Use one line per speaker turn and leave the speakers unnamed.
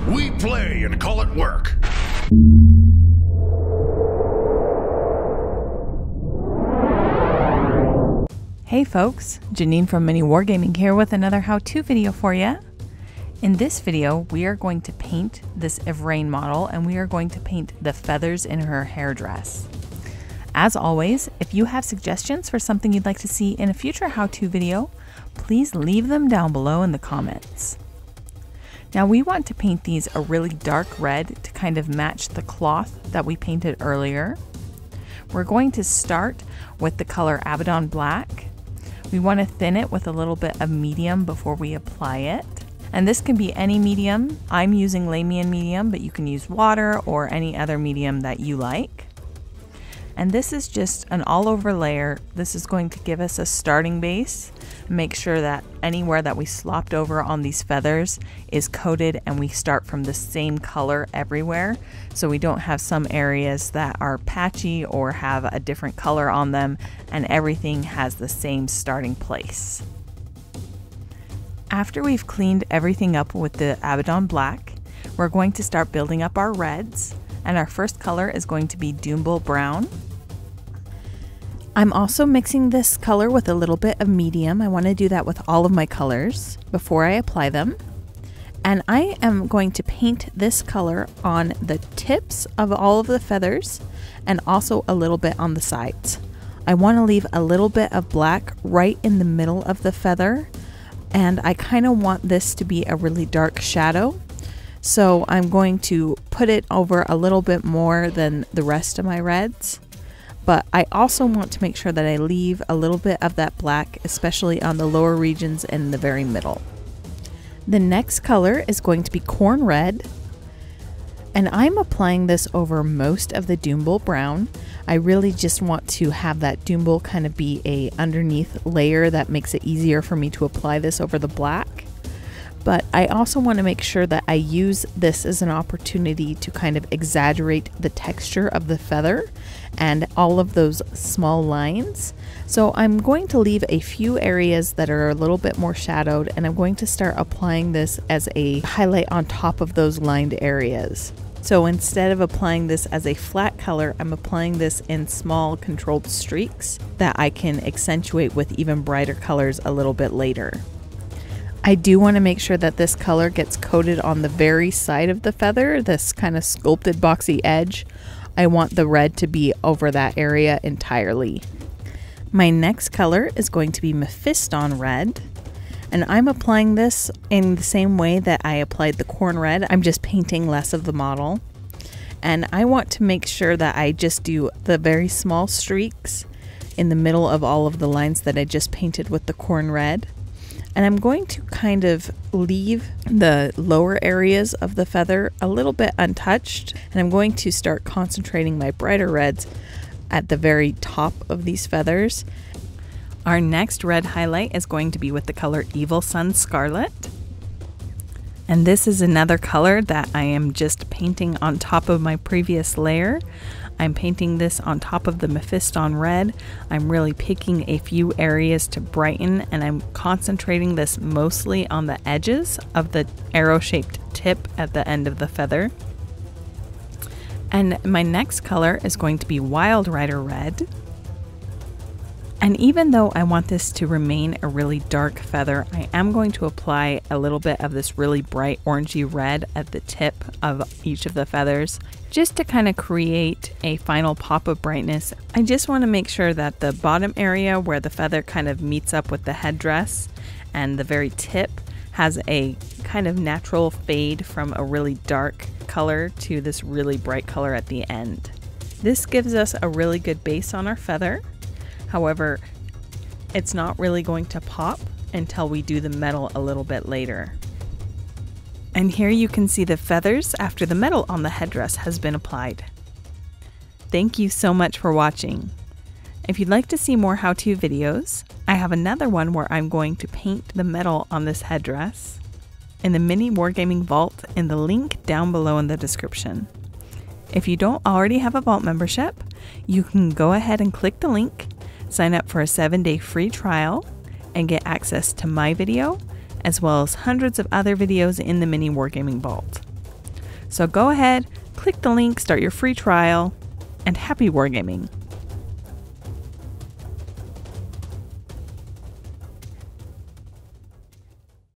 We play and call it work.
Hey folks, Janine from Mini Wargaming here with another how-to video for you. In this video, we are going to paint this Yvraine model, and we are going to paint the feathers in her hairdress. As always, if you have suggestions for something you'd like to see in a future how-to video, please leave them down below in the comments. Now we want to paint these a really dark red to kind of match the cloth that we painted earlier. We're going to start with the color Abaddon Black. We want to thin it with a little bit of medium before we apply it. And this can be any medium. I'm using Lamian medium, but you can use water or any other medium that you like. And this is just an all-over layer. This is going to give us a starting base. Make sure that anywhere that we slopped over on these feathers is coated and we start from the same color everywhere, so we don't have some areas that are patchy or have a different color on them, and everything has the same starting place. After we've cleaned everything up with the Abaddon Black, we're going to start building up our reds, and our first color is going to be Doombull Brown. I'm also mixing this color with a little bit of medium. I want to do that with all of my colors before I apply them. And I am going to paint this color on the tips of all of the feathers and also a little bit on the sides. I want to leave a little bit of black right in the middle of the feather, and I kind of want this to be a really dark shadow. So I'm going to put it over a little bit more than the rest of my reds. But I also want to make sure that I leave a little bit of that black, especially on the lower regions and the very middle. The next color is going to be Corn Red, and I'm applying this over most of the Doombull Brown. I really just want to have that Doombull kind of be a underneath layer that makes it easier for me to apply this over the black. But I also want to make sure that I use this as an opportunity to kind of exaggerate the texture of the feather and all of those small lines. So I'm going to leave a few areas that are a little bit more shadowed, and I'm going to start applying this as a highlight on top of those lined areas. So instead of applying this as a flat color, I'm applying this in small controlled streaks that I can accentuate with even brighter colors a little bit later. I do want to make sure that this color gets coated on the very side of the feather, this kind of sculpted boxy edge. I want the red to be over that area entirely. My next color is going to be Mephiston Red, and I'm applying this in the same way that I applied the Corn Red. I'm just painting less of the model. And I want to make sure that I just do the very small streaks in the middle of all of the lines that I just painted with the Corn Red. And I'm going to kind of leave the lower areas of the feather a little bit untouched, and I'm going to start concentrating my brighter reds at the very top of these feathers. Our next red highlight is going to be with the color Evil Sun Scarlet. And this is another color that I am just painting on top of my previous layer. I'm painting this on top of the Mephiston Red. I'm really picking a few areas to brighten, and I'm concentrating this mostly on the edges of the arrow-shaped tip at the end of the feather. And my next color is going to be Wild Rider Red. And even though I want this to remain a really dark feather, I am going to apply a little bit of this really bright orangey red at the tip of each of the feathers, just to kind of create a final pop of brightness. I just want to make sure that the bottom area where the feather kind of meets up with the headdress and the very tip has a kind of natural fade from a really dark color to this really bright color at the end. This gives us a really good base on our feather. However, it's not really going to pop until we do the metal a little bit later. And here you can see the feathers after the metal on the headdress has been applied. Thank you so much for watching. If you'd like to see more how-to videos, I have another one where I'm going to paint the metal on this headdress in the Mini Wargaming Vault in the link down below in the description. If you don't already have a Vault membership, you can go ahead and click the link, sign up for a 7-day free trial, and get access to my video, as well as hundreds of other videos in the Mini Wargaming Vault. So go ahead, click the link, start your free trial, and happy wargaming!